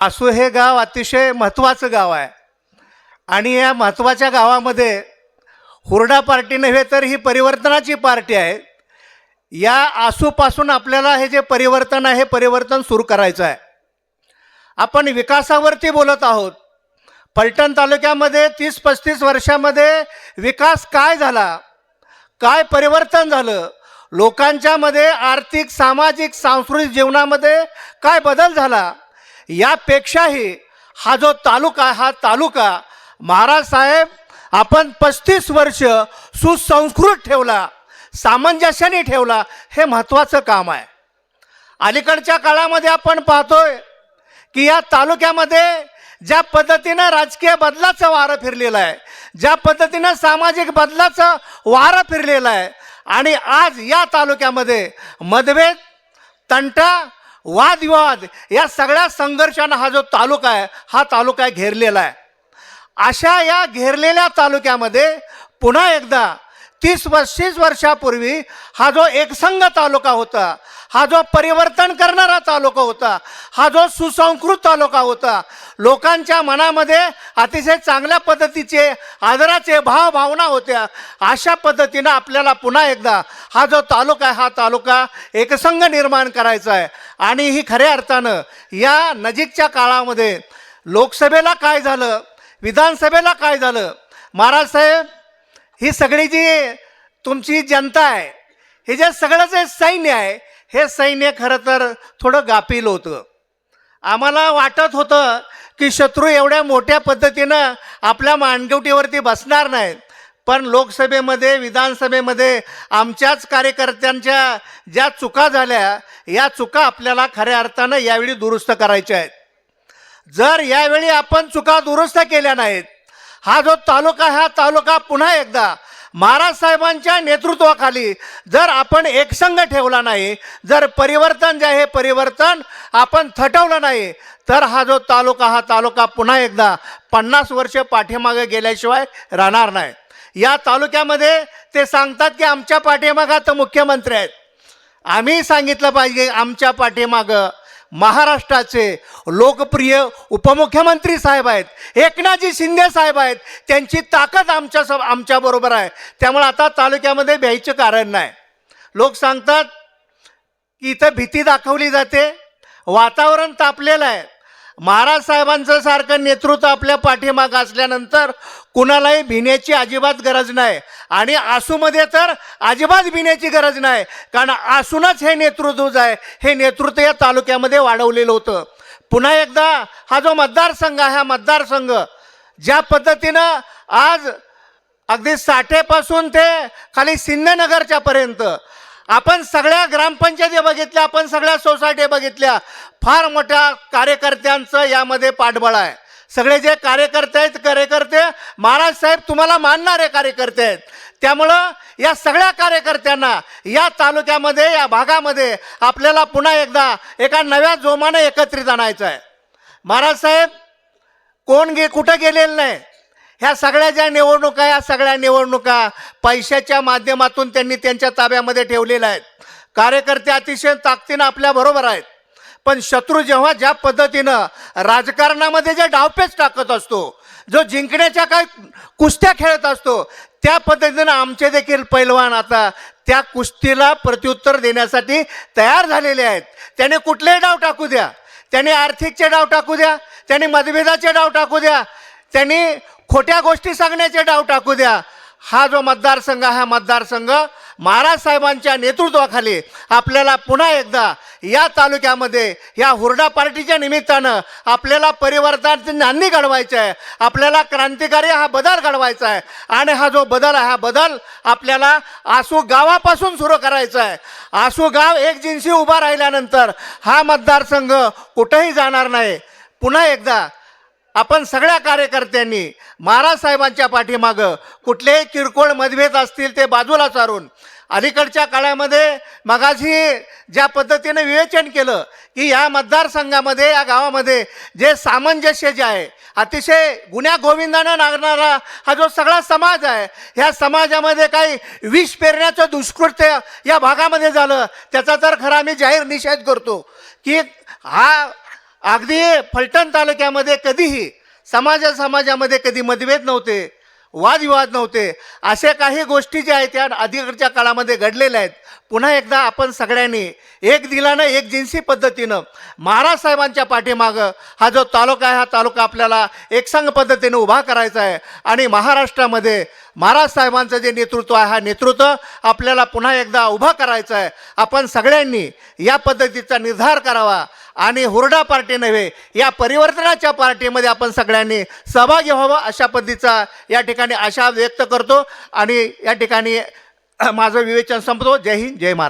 आसू हे गाव अतिशय महत्त्वाचं गाव आहे आणि या महत्त्वाच्या गावामध्ये हुरडा पार्टी नव्हे तर ही परिवर्तनाची पार्टी आहे. या आसूपासून आपल्याला हे जे परिवर्तन आहे हे परिवर्तन सुरू करायचं आहे. आपण विकासावरती बोलत आहोत. फलटण तालुक्यामध्ये 30-35 वर्षामध्ये विकास काय झाला, काय परिवर्तन झालं, लोकांच्यामध्ये आर्थिक, सामाजिक, सांस्कृतिक जीवनामध्ये काय बदल झाला, यापेक्षाही हा जो तालुका, हा तालुका महाराज साहेब आपण 35 वर्ष सुसंस्कृत ठेवला, सामंजस्याने ठेवला, हे महत्त्वाचं काम आहे. अलीकडच्या काळामध्ये आपण पाहतोय की या तालुक्यामध्ये ज्या पद्धतीनं राजकीय बदलाचं वारं फिरलेलं आहे, ज्या पद्धतीनं सामाजिक बदलाचं वारं फिरलेलं आहे आणि आज या तालुक्यामध्ये मतभेद, तंटा, वादविवाद या सगळ्या संघर्षानं हा जो तालुका आहे हा तालुका घेरलेला आहे. अशा या घेरलेल्या तालुक्यामध्ये पुन्हा एकदा 30-35 वर्षापूर्वी हा जो एकसंघ तालुका होता, हा जो परिवर्तन करणारा तालुका होता, हा जो सुसंस्कृत तालुका होता, लोकांच्या मनामध्ये अतिशय चांगल्या पद्धतीचे आदराचे भावना होत्या, अशा पद्धतीनं आपल्याला पुन्हा एकदा हा जो तालुका आहे हा तालुका एकसंघ निर्माण करायचा आहे. आणि ही खऱ्या अर्थानं या नजीकच्या काळामध्ये लोकसभेला काय झालं, विधानसभेला काय झालं, महाराज साहेब ही सगळी जी तुमची जनता आहे, हे जे सगळं जे सैन्य आहे, हे सैन्य खरं तर थोडं गाफील होतं. आम्हाला वाटत होतं की शत्रू एवढ्या मोठ्या पद्धतीनं आपल्या मानगवटीवरती बसणार नाहीत, पण लोकसभेमध्ये, विधानसभेमध्ये आमच्याच कार्यकर्त्यांच्या ज्या चुका झाल्या, या चुका आपल्याला खऱ्या अर्थानं यावेळी दुरुस्त करायच्या आहेत. जर यावेळी आपण चुका दुरुस्त केल्या नाहीत, हा जो तालुका, हा तालुका पुन्हा एकदा महाराज साहेबांच्या नेतृत्वाखाली जर आपण एकसंघ ठेवला नाही, जर परिवर्तन जे आहे परिवर्तन आपण थटवलं नाही, तर हा जो तालुका, हा तालुका पुन्हा एकदा 50 वर्ष पाठीमागे गेल्याशिवाय राहणार नाही. या तालुक्यामध्ये ते सांगतात की आमच्या पाठीमागं तर मुख्यमंत्री आहेत. आम्ही सांगितलं पाहिजे आमच्या पाठीमागं महाराष्ट्राचे लोकप्रिय उपमुख्यमंत्री साहेब आहेत, एकनाथजी शिंदे साहेब आहेत. त्यांची ताकद आमच्याबरोबर आहे. त्यामुळे आता तालुक्यामध्ये भ्यायचं कारण नाही. लोक सांगतात की इथं भीती दाखवली जाते, वातावरण तापलेलं आहे. महाराज साहेबांचं सारखं नेतृत्व आपल्या पाठीमागं असल्यानंतर कुणालाही भिण्याची अजिबात गरज नाही आणि आसूमध्ये तर अजिबात भिण्याची गरज नाही, कारण आसूनच हे नेतृत्व जे आहे हे नेतृत्व या तालुक्यामध्ये वाढवलेलं होतं. पुन्हा एकदा हा जो मतदारसंघ आहे, हा मतदारसंघ ज्या पद्धतीनं आज अगदी साठेपासून ते खाली सिंधनगरच्या पर्यंत आपण सगळ्या ग्रामपंचायती बघितल्या, आपण सगळ्या सोसायटी बघितल्या, फार मोठ्या कार्यकर्त्यांचं यामध्ये पाठबळ आहे. सगळे जे कार्यकर्ते आहेत, महाराज साहेब तुम्हाला मानणारे कार्यकर्ते आहेत. त्यामुळं या सगळ्या कार्यकर्त्यांना या तालुक्यामध्ये, या भागामध्ये आपल्याला पुन्हा एकदा एका नव्या जोमानं एकत्रित आणायचं आहे. महाराज साहेब कुठं गेलेलं नाही. ह्या सगळ्या ज्या निवडणुका, या सगळ्या निवडणुका पैशाच्या माध्यमातून त्यांनी त्यांच्या ताब्यामध्ये ठेवलेल्या आहेत. कार्यकर्ते अतिशय ताकदीनं आपल्याबरोबर आहेत, पण शत्रू जेव्हा ज्या पद्धतीनं राजकारणामध्ये जे डावपेच टाकत असतो, जो जिंकण्याच्या काय कुस्त्या खेळत असतो, त्या पद्धतीनं आमचे देखील पैलवान आता त्या कुस्तीला प्रत्युत्तर देण्यासाठी तयार झालेले आहेत. त्याने कुठलेही डाव टाकू द्या, त्याने आर्थिकचे डाव टाकू द्या, त्याने मतभेदाचे डाव टाकू द्या, त्यांनी खोट्या गोष्टी सांगण्याचे डाव टाकू द्या, हा जो मतदारसंघ, हा मतदारसंघ महाराज साहेबांच्या नेतृत्वाखाली आपल्याला पुन्हा एकदा या तालुक्यामध्ये या हुरडा पार्टीच्या निमित्तानं आपल्याला परिवर्तनाची नांदी घडवायची आहे. आपल्याला क्रांतिकारी हा बदल घडवायचा आहे आणि हा जो बदल आहे, हा बदल आपल्याला आसू गावापासून सुरू करायचा आहे. आसू गाव एकजिन्सी उभा राहिल्यानंतर हा मतदारसंघ कुठेही जाणार नाही. पुन्हा एकदा आपण सगळ्या कार्यकर्त्यांनी महाराज साहेबांच्या पाठीमागं कुठलेही किरकोळ मतभेद असतील ते बाजूला सारून अलीकडच्या काळामध्ये मगाशी ज्या पद्धतीने विवेचन केलं की या मतदारसंघामध्ये, या गावामध्ये जे सामंजस्य जे आहे, अतिशय गुण्या गोविंदानं नागणारा हा जो सगळा समाज आहे, ह्या समाजामध्ये काही विष पेरण्याचं दुष्कृत्य या भागामध्ये झालं, त्याचा तर खरा आम्ही जाहीर निषेध करतो की हा अगदी फलटण तालुक्यामध्ये कधीही समाजामध्ये कधी मतभेद नव्हते, वादविवाद नव्हते. अशा काही गोष्टी ज्या आहेत त्या अलीकडच्या काळामध्ये घडलेल्या आहेत. पुन्हा एकदा आपण सगळ्यांनी एक दिलानं एक जिन्सी पद्धतीनं महाराज साहेबांच्या पाठीमागं हा जो तालुका आहे, हा तालुका आपल्याला एकसंघ पद्धतीनं उभा करायचा आहे. आणि महाराष्ट्रामध्ये महाराज साहेबांचं जे नेतृत्व आहे, हा नेतृत्व आपल्याला पुन्हा एकदा उभा करायचं आहे. आपण सगळ्यांनी या पद्धतीचा निर्धार करावा आणि हुरडा पार्टी नव्हे, या परिवर्तनाच्या पार्टीमध्ये आपण सगळ्यांनी सहभागी व्हावं, अशा पद्धतीचा या ठिकाणी आशा व्यक्त करतो. आणि या ठिकाणी माझं विवेचन संपतो. जय हिंद, जय महाराष्ट्र.